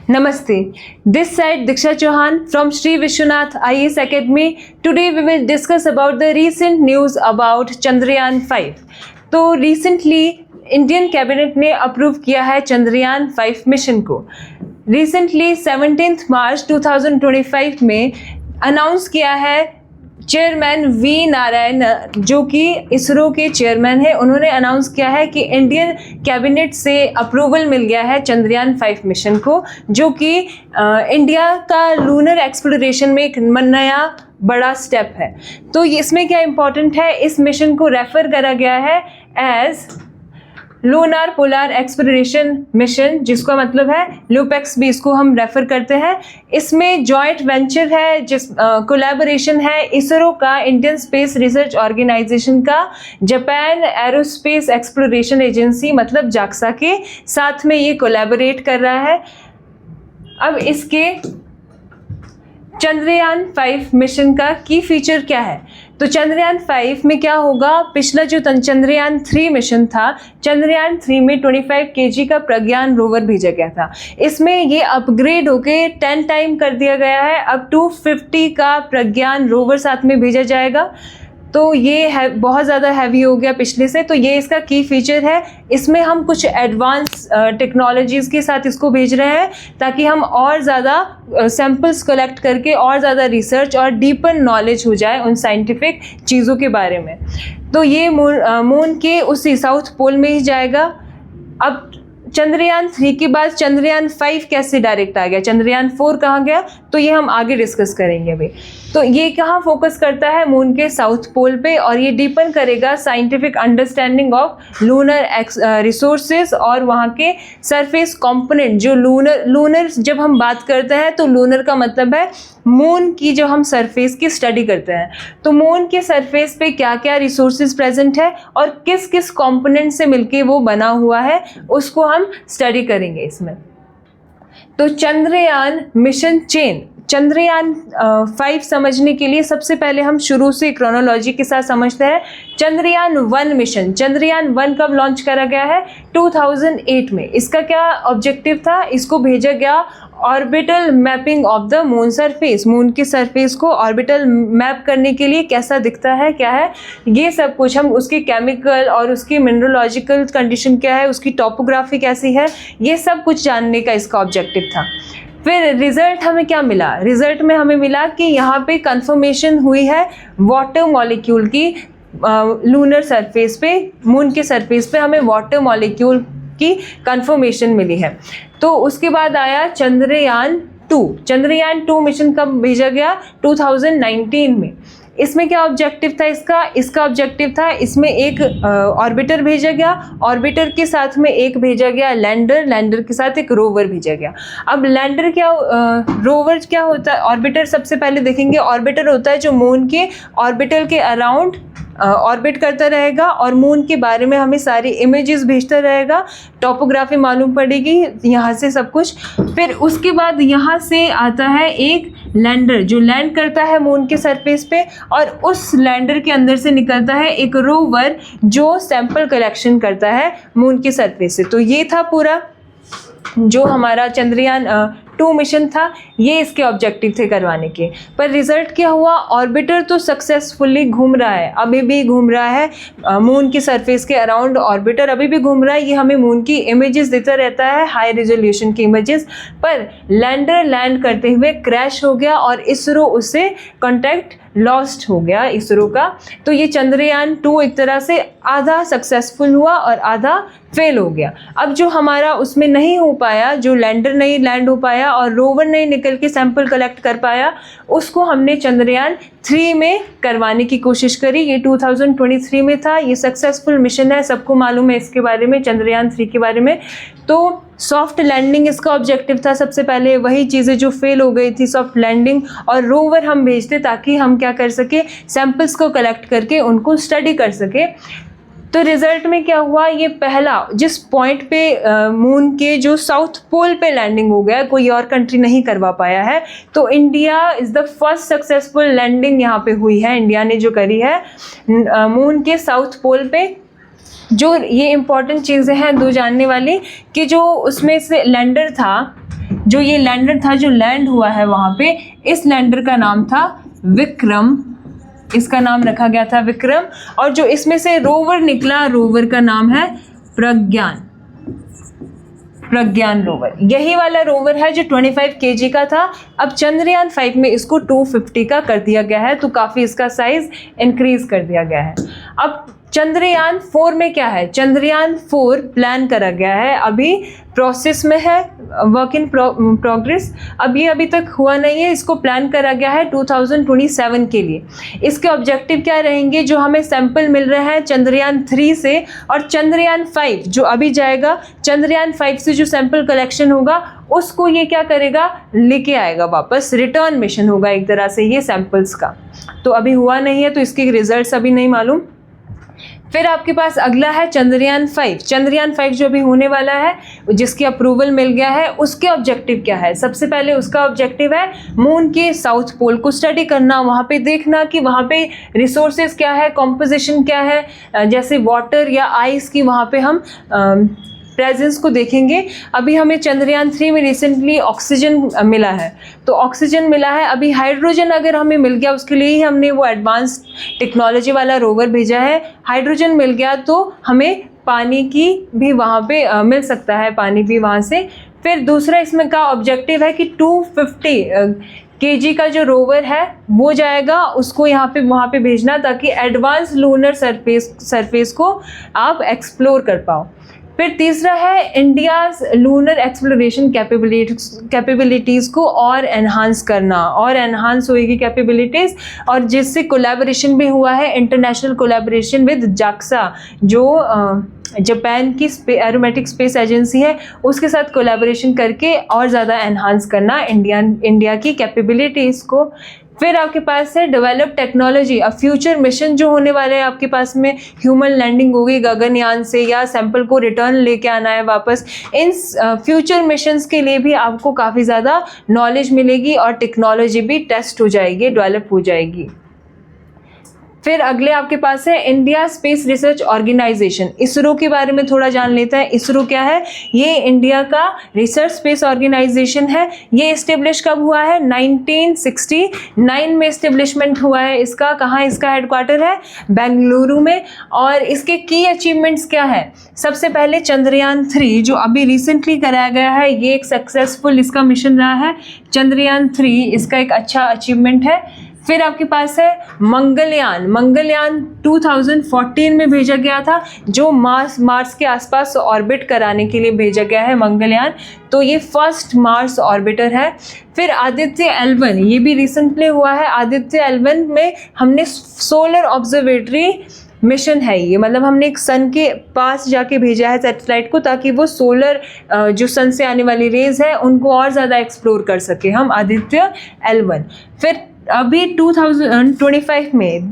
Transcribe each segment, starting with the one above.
Namaste. This side Diksha Chauhan from Sri Vishwanath IAS Academy. Today we will discuss about the recent news about Chandrayaan 5. तो recently Indian cabinet ने approve किया है Chandrayaan 5 mission को. Recently 17 मार्च 2025 में announce किया है chairman we Narayan, जो कि इसरो के चेयरमैन हैं. उन्होंने अनाउंस किया है कि इंडियन कैबिनेट से अप्रूवल मिल गया है चंद्रयान 5 मिशन को, जो कि इंडिया का लूनर एक्सप्लोरेशन में एक नया बड़ा स्टेप है. तो इसमें क्या इम्पोर्टेंट है, इस मिशन को रेफर करा गया है as lunar polar exploration mission, जिसका मतलब है लूपेक्स भी इसको हम रेफर करते हैं. इसमें जॉइंट वेंचर है, जिस कोलैबोरेशन है इसरो का, इंडियन स्पेस रिसर्च ऑर्गेनाइजेशन का, जापान एरोस्पेस एक्सप्लोरेशन एजेंसी मतलब जाक्सा के साथ में ये कोलैबोरेट कर रहा है. अब इसके चंद्रयान 5 मिशन का की फीचर क्या है, तो चंद्रयान 5 में क्या होगा, पिछला जो चंद्रयान 3 मिशन था, चंद्रयान 3 में 25 kg का प्रज्ञान रोवर भेजा गया था. इसमें ये अपग्रेड होके 10 टाइम कर दिया गया है. अब 250 का प्रज्ञान रोवर साथ में भेजा जाएगा. तो ये है बहुत ज़्यादा हैवी हो गया पिछले से. तो ये इसका की फीचर है. इसमें हम कुछ एडवांस टेक्नोलॉजीज़ के साथ इसको भेज रहे हैं ताकि हम और ज़्यादा सैम्पल्स कलेक्ट करके और ज़्यादा रिसर्च और डीपर नॉलेज हो जाए उन साइंटिफिक चीज़ों के बारे में. तो ये मून के उसी साउथ पोल में ही जाएगा. अब चंद्रयान 3 के बाद चंद्रयान 5 कैसे डायरेक्ट आ गया, चंद्रयान 4 कहाँ गया, तो ये हम आगे डिस्कस करेंगे अभी. तो ये कहाँ फोकस करता है, मून के साउथ पोल पे, और ये डीपन करेगा scientific understanding of lunar resources और वहाँ के सरफेस कंपोनेंट. जो लूनर जब हम बात करते हैं तो लूनर का मतलब है मून की जो हम सरफेस की स्टडी करते हैं. तो मून के सरफेस पे क्या क्या रिसोर्सेज प्रेजेंट है और किस किस कंपोनेंट से मिलके वो बना हुआ है, उसको हम स्टडी करेंगे इसमें. तो चंद्रयान मिशन चेन, चंद्रयान 5 समझने के लिए सबसे पहले हम शुरू से क्रोनोलॉजी के साथ समझते हैं. चंद्रयान 1 मिशन, चंद्रयान 1 कब लॉन्च करा गया है, 2008 में. इसका क्या ऑब्जेक्टिव था, इसको भेजा गया orbital mapping of the moon surface, moon के सरफेस को ऑर्बिटल मैप करने के लिए कैसा दिखता है, क्या है, ये सब कुछ हम उसकी केमिकल और उसकी मिनरलॉजिकल कंडीशन क्या है, उसकी टॉपोग्राफी कैसी है, ये सब कुछ जानने का इसका ऑब्जेक्टिव था. फिर रिजल्ट हमें क्या मिला, रिजल्ट में हमें मिला कि यहाँ पे कंफर्मेशन हुई है वाटर मॉलिक्यूल की. लूनर सरफेस पे, मून के सरफेस पे हमें वाटर मॉलिक्यूल की कंफर्मेशन मिली है. तो उसके बाद आया चंद्रयान 2. चंद्रयान 2 मिशन कब भेजा गया, 2019 में. इसमें क्या ऑब्जेक्टिव था इसका ऑब्जेक्टिव था, इसमें एक ऑर्बिटर भेजा गया, ऑर्बिटर के साथ में एक भेजा गया लैंडर के साथ एक रोवर भेजा गया. अब लैंडर क्या, रोवर क्या होता है, ऑर्बिटर सबसे पहले देखेंगे. ऑर्बिटर होता है जो मून के ऑर्बिटल के अराउंड ऑर्बिट करता रहेगा और मून के बारे में हमें सारी इमेजेस भेजता रहेगा, टॉपोग्राफी मालूम पड़ेगी यहाँ से सब कुछ. फिर उसके बाद यहाँ से आता है एक लैंडर जो लैंड करता है मून के सरफेस पे, और उस लैंडर के अंदर से निकलता है एक रोवर जो सैंपल कलेक्शन करता है मून के सरफेस से. तो ये था पूरा जो हमारा चंद्रयान 2 मिशन था, ये इसके ऑब्जेक्टिव थे करवाने के. पर रिजल्ट क्या हुआ, ऑर्बिटर तो सक्सेसफुल्ली घूम रहा है, अभी भी घूम रहा है मून की सरफेस के अराउंड. ऑर्बिटर अभी भी घूम रहा है, ये हमें मून की इमेजेस देता रहता है, हाई रेजोल्यूशन की इमेजेस. पर लैंडर लैंड करते हुए क्रैश हो गया और इसरो उससे कॉन्टैक्ट लॉस्ट हो गया इसरो का. तो ये चंद्रयान 2 एक तरह से आधा सक्सेसफुल हुआ और आधा फेल हो गया. अब जो हमारा उसमें नहीं हो पाया, जो लैंडर नहीं लैंड हो पाया और रोवर नहीं निकल के सैंपल कलेक्ट कर पाया, उसको हमने चंद्रयान 3 में करवाने की कोशिश करी. ये 2023 में था. ये सक्सेसफुल मिशन है, सबको मालूम है इसके बारे में, चंद्रयान 3 के बारे में. तो सॉफ्ट लैंडिंग इसका ऑब्जेक्टिव था. सबसे पहले वही चीज़ें जो फेल हो गई थी, सॉफ्ट लैंडिंग, और रोवर हम भेजते ताकि हम क्या कर सके, सैंपल्स को कलेक्ट करके उनको स्टडी कर सके. तो रिजल्ट में क्या हुआ, ये पहला जिस पॉइंट पे मून के जो साउथ पोल पे लैंडिंग हो गया, कोई और कंट्री नहीं करवा पाया है. तो India is the first successful landing यहाँ पे हुई है, इंडिया ने जो करी है मून के साउथ पोल पे. जो ये इम्पॉर्टेंट चीज़ें हैं दो जानने वाली, कि जो उसमें से लैंडर था जो ये लैंडर था जो लैंड हुआ है वहाँ पे, इस लैंडर का नाम था विक्रम, इसका नाम रखा गया था विक्रम। और जो इसमें से रोवर निकला, रोवर का नाम है प्रज्ञान, प्रज्ञान रोवर। यही वाला रोवर है जो 25 kg का था। अब चंद्रयान 5 में इसको 250 का कर दिया गया है, तो काफ़ी इसका साइज इंक्रीज कर दिया गया है। अब चंद्रयान 4 में क्या है, चंद्रयान 4 प्लान करा गया है, अभी प्रोसेस में है, वर्क इन प्रोग्रेस। अब ये अभी तक हुआ नहीं है, इसको प्लान करा गया है 2027 के लिए। इसके ऑब्जेक्टिव क्या रहेंगे, जो हमें सैंपल मिल रहे हैं चंद्रयान 3 से और चंद्रयान 5 जो अभी जाएगा, चंद्रयान 5 से जो सैंपल कलेक्शन होगा उसको ये क्या करेगा, लेके आएगा वापस, रिटर्न मिशन होगा एक तरह से ये सैंपल्स का। तो अभी हुआ नहीं है तो इसके रिजल्ट्स अभी नहीं मालूम। फिर आपके पास अगला है चंद्रयान 5। चंद्रयान 5 जो अभी होने वाला है, जिसकी अप्रूवल मिल गया है, उसके ऑब्जेक्टिव क्या है, सबसे पहले उसका ऑब्जेक्टिव है मून के साउथ पोल को स्टडी करना, वहाँ पे देखना कि वहाँ पे रिसोर्सेज क्या है, कॉम्पोजिशन क्या है, जैसे वाटर या आइस की वहाँ पे हम प्रेजेंस को देखेंगे। अभी हमें चंद्रयान 3 में रिसेंटली ऑक्सीजन मिला है, तो ऑक्सीजन मिला है, अभी हाइड्रोजन अगर हमें मिल गया, उसके लिए ही हमने वो एडवांस टेक्नोलॉजी वाला रोवर भेजा है। हाइड्रोजन मिल गया तो हमें पानी की भी वहाँ पे मिल सकता है, पानी भी वहाँ से। फिर दूसरा इसमें का ऑब्जेक्टिव है कि 250 kg का जो रोवर है वो जाएगा, उसको यहाँ पे वहाँ पे भेजना ताकि एडवांस लूनर सरफेस को आप एक्सप्लोर कर पाओ। फिर तीसरा है इंडियाज लूनर एक्सप्लोरेशन कैपेबिलिटीज़ को और एनहांस करना, और एनहांस होएगी कैपेबिलिटीज़, और जिससे कोलैबोरेशन भी हुआ है, इंटरनेशनल कोलैबोरेशन विद जाक्सा जो जापान की एरोमेटिक स्पेस एजेंसी है, उसके साथ कोलैबोरेशन करके और ज़्यादा एनहांस करना इंडिया की कैपेबिलिटीज़ को। फिर आपके पास है डेवलप टेक्नोलॉजी, अब फ्यूचर मिशन जो होने वाले हैं आपके पास में, ह्यूमन लैंडिंग होगी गगनयान से या सैंपल को रिटर्न लेके आना है वापस, इन फ्यूचर मिशंस के लिए भी आपको काफ़ी ज़्यादा नॉलेज मिलेगी और टेक्नोलॉजी भी टेस्ट हो जाएगी, डेवलप हो जाएगी। फिर अगले आपके पास है India space research organisation, ISRO के बारे में थोड़ा जान लेते हैं। इसरो क्या है, ये इंडिया का रिसर्च स्पेस ऑर्गेनाइजेशन है। ये इस्टेब्लिश कब हुआ है, 1969 में इस्टेब्लिशमेंट हुआ है इसका। कहाँ इसका हेडक्वार्टर है, बेंगलुरु में। और इसके की अचीवमेंट्स क्या है, सबसे पहले चंद्रयान 3 जो अभी रिसेंटली कराया गया है, ये एक सक्सेसफुल इसका मिशन रहा है। चंद्रयान 3 इसका एक अच्छा अचीवमेंट है। फिर आपके पास है मंगलयान, मंगलयान 2014 में भेजा गया था, जो मार्स के आसपास ऑर्बिट कराने के लिए भेजा गया है मंगलयान, तो ये फर्स्ट मार्स ऑर्बिटर है। फिर आदित्य L1, ये भी रिसेंटली हुआ है। आदित्य L1 में हमने सोलर ऑब्जर्वेटरी मिशन है ये, मतलब हमने एक सन के पास जाके भेजा है सैटेलाइट को, ताकि वो सोलर जो सन से आने वाली रेज है उनको और ज़्यादा एक्सप्लोर कर सके हम, आदित्य L1। फिर अभी 2025 में,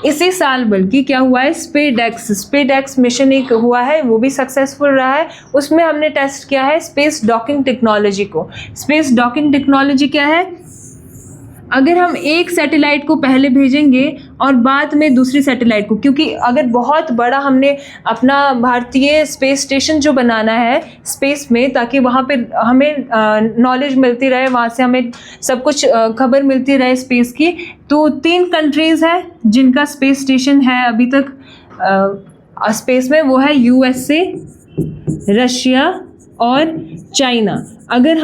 इसी साल बल्कि, क्या हुआ है, स्पेडेक्स मिशन एक हुआ है, वो भी सक्सेसफुल रहा है। उसमें हमने टेस्ट किया है स्पेस डॉकिंग टेक्नोलॉजी को। स्पेस डॉकिंग टेक्नोलॉजी क्या है, अगर हम एक सैटेलाइट को पहले भेजेंगे और बाद में दूसरी सैटेलाइट को, क्योंकि अगर बहुत बड़ा हमने अपना भारतीय स्पेस स्टेशन जो बनाना है स्पेस में, ताकि वहाँ पे हमें नॉलेज मिलती रहे, वहाँ से हमें सब कुछ खबर मिलती रहे स्पेस की, तो 3 कंट्रीज़ हैं जिनका स्पेस स्टेशन है अभी तक स्पेस में, वो है USA, रशिया और चाइना। अगर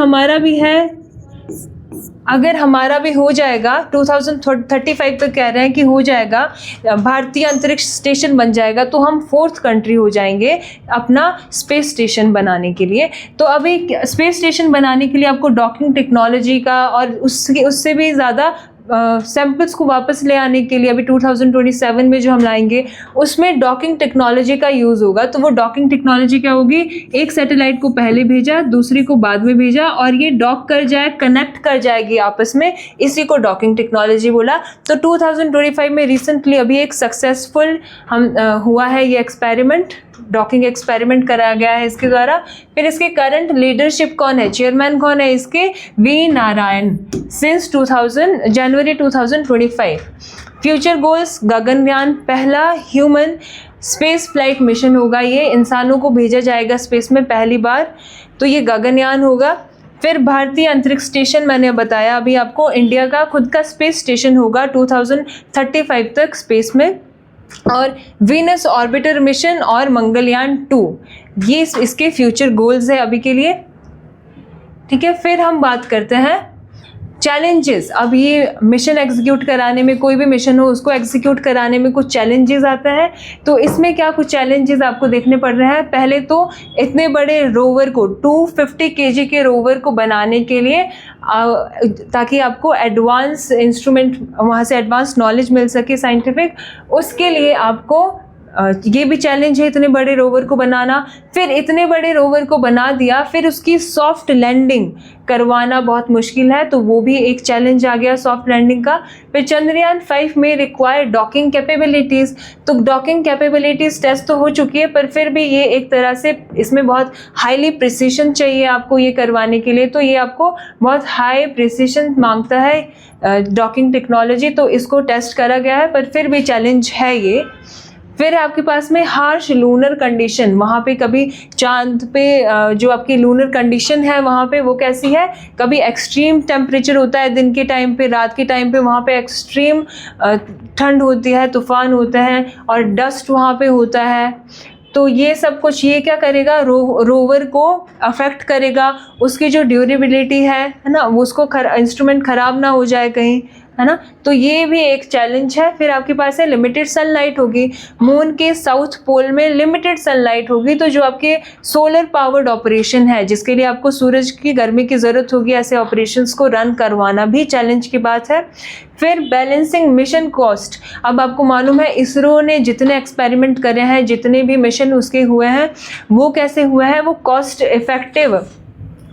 हमारा भी हो जाएगा 2035 तक कह रहे हैं कि हो जाएगा, भारतीय अंतरिक्ष स्टेशन बन जाएगा, तो हम 4th कंट्री हो जाएंगे अपना स्पेस स्टेशन बनाने के लिए। तो अभी स्पेस स्टेशन बनाने के लिए आपको डॉकिंग टेक्नोलॉजी का और उससे भी ज़्यादा सैंपल्स को वापस ले आने के लिए अभी 2027 में जो हम लाएंगे, उसमें डॉकिंग टेक्नोलॉजी का यूज़ होगा। तो वो डॉकिंग टेक्नोलॉजी क्या होगी, एक सैटेलाइट को पहले भेजा, दूसरी को बाद में भेजा, और ये डॉक कर जाए, कनेक्ट कर जाएगी आपस में, इसी को डॉकिंग टेक्नोलॉजी बोला। तो 2025 में रिसेंटली अभी एक सक्सेसफुल हुआ है ये एक्सपेरिमेंट, डॉकिंग एक्सपेरिमेंट कराया गया है इसके द्वारा। फिर इसके करंट लीडरशिप कौन है, चेयरमैन कौन है इसके, V Narayan, since January 2025। Future goals, Gaganyaan पहला ह्यूमन स्पेस फ्लाइट मिशन होगा, ये इंसानों को भेजा जाएगा स्पेस में पहली बार, तो ये गगनयान होगा। फिर भारतीय अंतरिक्ष स्टेशन, मैंने बताया अभी आपको, इंडिया का खुद का स्पेस स्टेशन होगा 2035 तक स्पेस में। और वीनस ऑर्बिटर मिशन और मंगलयान 2, ये इसके फ्यूचर गोल्स है अभी के लिए। ठीक है, फिर हम बात करते हैं चैलेंजेस। अब ये मिशन एग्जीक्यूट कराने में, कोई भी मिशन हो उसको एग्जीक्यूट कराने में कुछ चैलेंजेस आते हैं। तो इसमें क्या कुछ चैलेंजेस आपको देखने पड़ रहे हैं। पहले तो इतने बड़े रोवर को, 250 kg के रोवर को बनाने के लिए, ताकि आपको एडवांस इंस्ट्रूमेंट, वहाँ से एडवांस नॉलेज मिल सके साइंटिफिक, उसके लिए आपको ये भी चैलेंज है इतने बड़े रोवर को बनाना। फिर इतने बड़े रोवर को बना दिया, फिर उसकी सॉफ्ट लैंडिंग करवाना बहुत मुश्किल है, तो वो भी एक चैलेंज आ गया सॉफ्ट लैंडिंग का। फिर चंद्रयान 5 में रिक्वायर डॉकिंग कैपेबिलिटीज़, तो डॉकिंग कैपेबिलिटीज़ टेस्ट तो हो चुकी है, पर फिर भी ये एक तरह से इसमें बहुत हाईली प्रिसीशन चाहिए आपको ये करवाने के लिए, तो ये आपको बहुत हाई प्रिसीशन मांगता है डॉकिंग टेक्नोलॉजी, तो इसको टेस्ट करा गया है, पर फिर भी चैलेंज है ये। फिर आपके पास में हार्श लूनर कंडीशन, वहाँ पे कभी चांद पे जो आपकी लूनर कंडीशन है वहाँ पे वो कैसी है, कभी एक्सट्रीम टेम्परेचर होता है दिन के टाइम पे, रात के टाइम पे वहाँ पे एक्सट्रीम ठंड होती है, तूफान होता है और डस्ट वहाँ पे होता है। तो ये सब कुछ ये क्या करेगा, रोवर को अफेक्ट करेगा, उसकी जो ड्यूरेबिलिटी है ना, उसको इंस्ट्रूमेंट ख़राब ना हो जाए कहीं, है ना। तो ये भी एक चैलेंज है। फिर आपके पास है लिमिटेड सनलाइट होगी, मून के साउथ पोल में लिमिटेड सनलाइट होगी, तो जो आपके सोलर पावर्ड ऑपरेशन है, जिसके लिए आपको सूरज की गर्मी की ज़रूरत होगी, ऐसे ऑपरेशंस को रन करवाना भी चैलेंज की बात है। फिर बैलेंसिंग मिशन कॉस्ट, अब आपको मालूम है इसरो ने जितने एक्सपेरिमेंट करे हैं, जितने भी मिशन उसके हुए हैं, वो कैसे हुए हैं, वो कॉस्ट इफ़ेक्टिव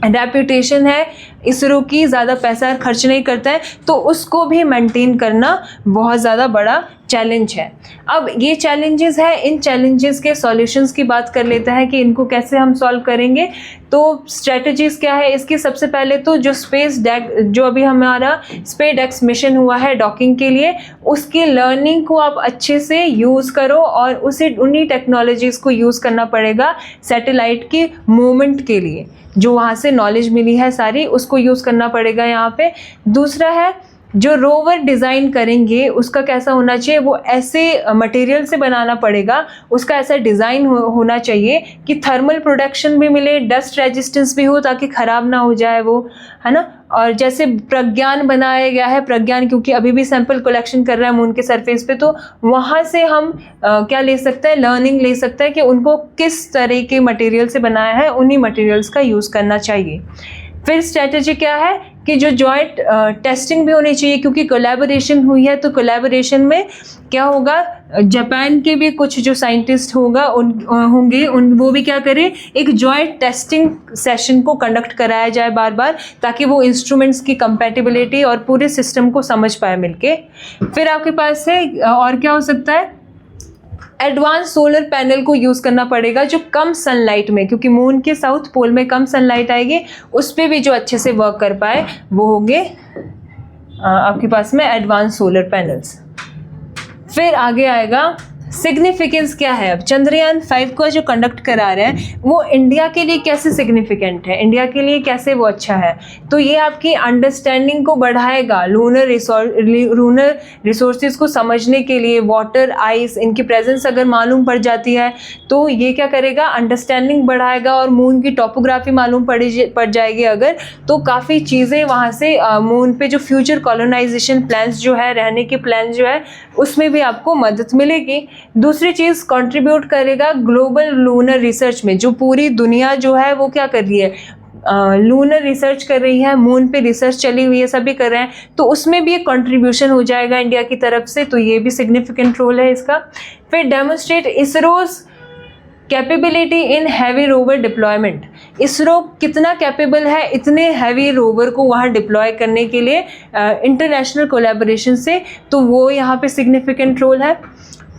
रेप्यूटेशन है इसरो की, ज़्यादा पैसा खर्च नहीं करता है, तो उसको भी मेंटेन करना बहुत ज़्यादा बड़ा चैलेंज है। अब ये चैलेंजेस है, इन चैलेंजेस के सॉल्यूशंस की बात कर लेते हैं कि इनको कैसे हम सॉल्व करेंगे। तो स्ट्रेटजीज क्या है इसकी, सबसे पहले तो जो स्पेस डेक, जो अभी हमारा स्पेसडेक्स मिशन हुआ है डॉकिंग के लिए, उसकी लर्निंग को आप अच्छे से यूज़ करो और उसे उन्हीं टेक्नोलॉजीज़ को यूज़ करना पड़ेगा सैटेलाइट की मूवमेंट के लिए, जो वहाँ से नॉलेज मिली है सारी, उसको यूज़ करना पड़ेगा यहाँ पे। दूसरा है जो रोवर डिज़ाइन करेंगे उसका कैसा होना चाहिए, वो ऐसे मटेरियल से बनाना पड़ेगा, उसका ऐसा डिज़ाइन होना चाहिए कि थर्मल प्रोटेक्शन भी मिले, डस्ट रेजिस्टेंस भी हो, ताकि ख़राब ना हो जाए वो, है ना। और जैसे प्रज्ञान बनाया गया है, प्रज्ञान क्योंकि अभी भी सैंपल कलेक्शन कर रहा है मून के सरफेस पे, तो वहाँ से हम क्या ले सकते हैं, लर्निंग ले सकते हैं कि उनको किस तरह के मटेरियल से बनाया है, उन्हीं मटेरियल्स का यूज़ करना चाहिए। फिर स्ट्रेटजी क्या है कि जो जॉइंट टेस्टिंग भी होनी चाहिए, क्योंकि कोलैबोरेशन हुई है, तो कोलैबोरेशन में क्या होगा, जापान के भी कुछ जो साइंटिस्ट होंगे वो भी क्या करें, एक जॉइंट टेस्टिंग सेशन को कंडक्ट कराया जाए बार बार, ताकि वो इंस्ट्रूमेंट्स की कंपैटिबिलिटी और पूरे सिस्टम को समझ पाए मिलके। फिर आपके पास है और क्या हो सकता है, एडवांस सोलर पैनल को यूज़ करना पड़ेगा, जो कम सनलाइट में, क्योंकि मून के साउथ पोल में कम सनलाइट आएगी, उस पर भी जो अच्छे से वर्क कर पाए वो होंगे आपके पास में एडवांस सोलर पैनल्स। फिर आगे आएगा सिग्निफिकेंस क्या है। अब चंद्रयान 5 को जो कंडक्ट करा रहे हैं वो इंडिया के लिए कैसे सिग्निफिकेंट है, इंडिया के लिए कैसे वो अच्छा है, तो ये आपकी अंडरस्टैंडिंग को बढ़ाएगा, लूनर रिसोर्सेज को समझने के लिए, वाटर, आइस, इनकी प्रेजेंस अगर मालूम पड़ जाती है तो ये क्या करेगा, अंडरस्टैंडिंग बढ़ाएगा, और मून की टोपोग्राफी मालूम पड़ जाएगी अगर, तो काफ़ी चीज़ें वहाँ से मून पे जो फ्यूचर कॉलोनाइजेशन प्लान्स जो है, रहने के प्लान जो है, उसमें भी आपको मदद मिलेगी। दूसरी चीज़ कंट्रीब्यूट करेगा ग्लोबल लूनर रिसर्च में, जो पूरी दुनिया जो है वो क्या कर रही है, लूनर रिसर्च कर रही है, मून पे रिसर्च चली हुई है, सभी कर रहे हैं, तो उसमें भी एक कंट्रीब्यूशन हो जाएगा इंडिया की तरफ से, तो ये भी सिग्निफिकेंट रोल है इसका। फिर demonstrate ISRO's capability in heavy rover deployment, ISRO कितना कैपेबल है इतने हैवी रोवर को वहाँ डिप्लॉय करने के लिए इंटरनेशनल कोलैबोरेशन से, तो वो यहाँ पे सिग्निफिकेंट रोल है।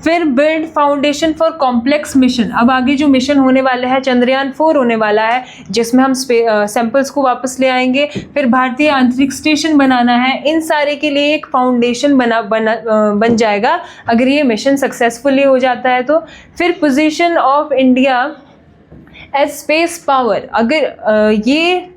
फिर build foundation for complex mission, अब आगे जो मिशन होने वाला है चंद्रयान 4 होने वाला है, जिसमें हम सैंपल्स को वापस ले आएंगे, फिर भारतीय अंतरिक्ष स्टेशन बनाना है, इन सारे के लिए एक फाउंडेशन बन जाएगा अगर ये मिशन सक्सेसफुली हो जाता है तो। फिर position of India as space power, अगर ये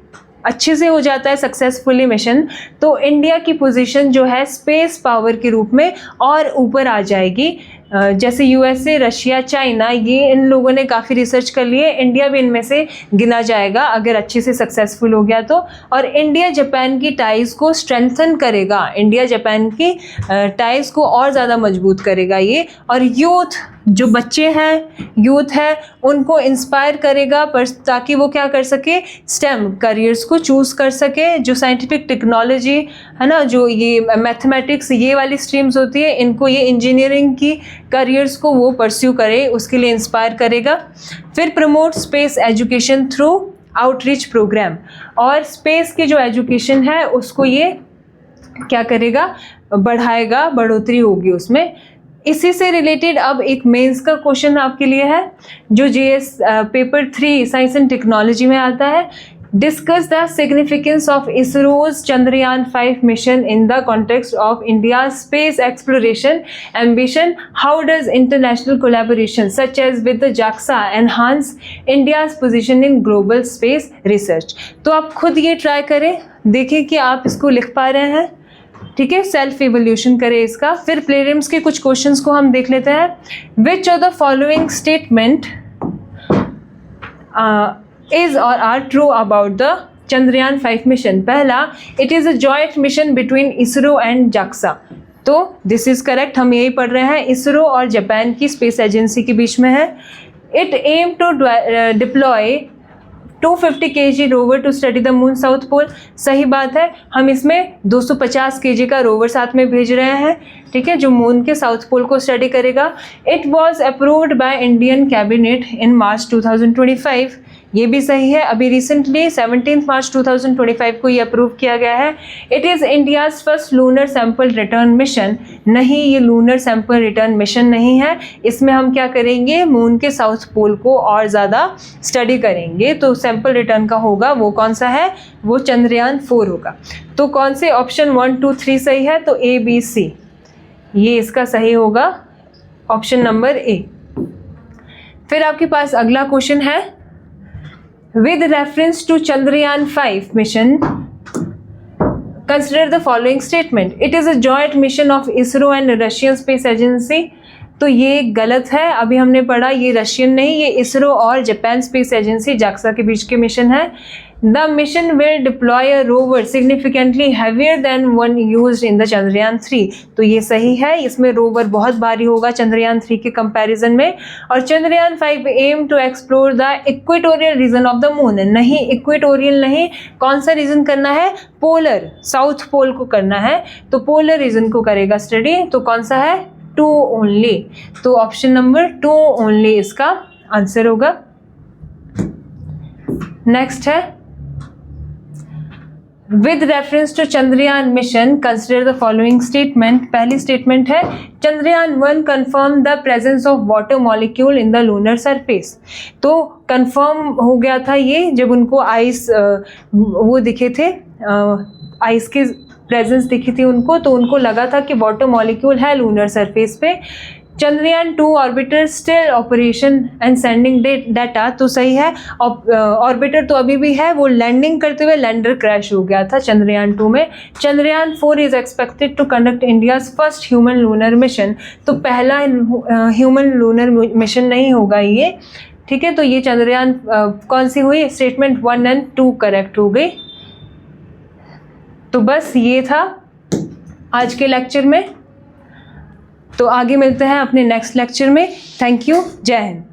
अच्छे से हो जाता है सक्सेसफुली मिशन, तो इंडिया की पोजीशन जो है स्पेस पावर के रूप में और ऊपर आ जाएगी। जैसे यूएसए, रशिया, चाइना, ये इन लोगों ने काफ़ी रिसर्च कर लिए, इंडिया भी इनमें से गिना जाएगा अगर अच्छे से सक्सेसफुल हो गया तो। और इंडिया जापान की टाइज़ को स्ट्रेंथन करेगा, इंडिया जापान की टाइज़ को और ज़्यादा मजबूत करेगा ये। और यूथ, जो बच्चे हैं, यूथ है, उनको इंस्पायर करेगा पर ताकि वो क्या कर सके, स्टेम करियर्स को चूज़ कर सके। जो साइंटिफिक टेक्नोलॉजी है ना, जो ये मैथमेटिक्स, ये वाली स्ट्रीम्स होती है, इनको ये इंजीनियरिंग की करियर्स को वो परस्यू करे, उसके लिए इंस्पायर करेगा। फिर promote space education through outreach programme, और स्पेस की जो एजुकेशन है उसको ये क्या करेगा, बढ़ाएगा, बढ़ोतरी होगी उसमें। इसी से रिलेटेड अब एक मेंस का क्वेश्चन आपके लिए है जो GS paper 3 science and technology में आता है। Discuss the significance of ISRO's Chandrayaan 5 mission in the context of India space exploration ambition. How does international collaboration such as with the JAXA enhance India's position in global space research. तो आप खुद ये try करें, देखें कि आप इसको लिख पा रहे हैं, ठीक है, सेल्फ इवोल्यूशन करें इसका। फिर प्रीलिम्स के कुछ क्वेश्चंस को हम देख लेते हैं। Which of the following statement is और are true about the Chandrayaan 5 mission. पहला, it is a joint mission between ISRO and JAXA, तो दिस इज करेक्ट, हम यही पढ़ रहे हैं, इसरो और जापान की स्पेस एजेंसी के बीच में है। It aim to deploy 250 kg rover to study the moon south pole, सही बात है, हम इसमें 250 kg का रोवर साथ में भेज रहे हैं, ठीक है, जो मून के साउथ पोल को स्टडी करेगा। It was approved by Indian cabinet in March 2025, ये भी सही है, अभी रिसेंटली 17 मार्च 2025 को ये अप्रूव किया गया है। It is India's first lunar sample return mission, नहीं, ये लूनर सैंपल रिटर्न मिशन नहीं है, इसमें हम क्या करेंगे, मून के साउथ पोल को और ज़्यादा स्टडी करेंगे, तो सैंपल रिटर्न का होगा वो कौन सा है, वो चंद्रयान 4 होगा। तो कौन से ऑप्शन 1, 2, 3 सही है, तो A, B, C, ये इसका सही होगा, ऑप्शन नंबर ए। फिर आपके पास अगला क्वेश्चन है, with reference to Chandrayaan 5 mission, consider the following statement. It is a joint mission of ISRO and Russian Space Agency. तो ये गलत है, अभी हमने पढ़ा ये रशियन नहीं, ये इसरो और जापान स्पेस एजेंसी जाक्सा के बीच के मिशन है। The mission will deploy a rover significantly heavier than one used in the Chandrayaan 3, तो ये सही है, इसमें रोवर बहुत भारी होगा चंद्रयान 3 के कंपैरिजन में। और Chandrayaan 5 aim to explore the equatorial region of the moon, नहीं, इक्वेटोरियल नहीं, कौन सा रीजन करना है, पोलर, साउथ पोल को करना है, तो पोलर रीजन को करेगा स्टडी, तो कौन सा है, 2 ओनली, तो ऑप्शन नंबर 2 ओनली इसका आंसर होगा। नेक्स्ट है, with reference to Chandrayaan mission consider the following statement. पहली स्टेटमेंट है, Chandrayaan 1 confirm the presence of water molecule in the lunar surface, तो कंफर्म हो गया था ये जब उनको आइस वो दिखे थे, आइस के प्रेजेंस दिखी थी उनको, तो उनको लगा था कि वाटर मॉलिक्यूल है लूनर सरफेस पे। Chandrayaan 2 orbiter still operation and sending data, तो सही है, ऑर्बिटर तो अभी भी है, वो लैंडिंग करते हुए लैंडर क्रैश हो गया था चंद्रयान 2 में। Chandrayaan 4 is expected to conduct India's first human lunar mission, तो पहला ह्यूमन लूनर मिशन नहीं होगा ये, ठीक है, तो ये चंद्रयान कौन सी हुई, स्टेटमेंट 1 और 2 करेक्ट हो गई। तो बस ये था आज के लेक्चर में, तो आगे मिलते हैं अपने नेक्स्ट लेक्चर में। थैंक यू, जय हिंद।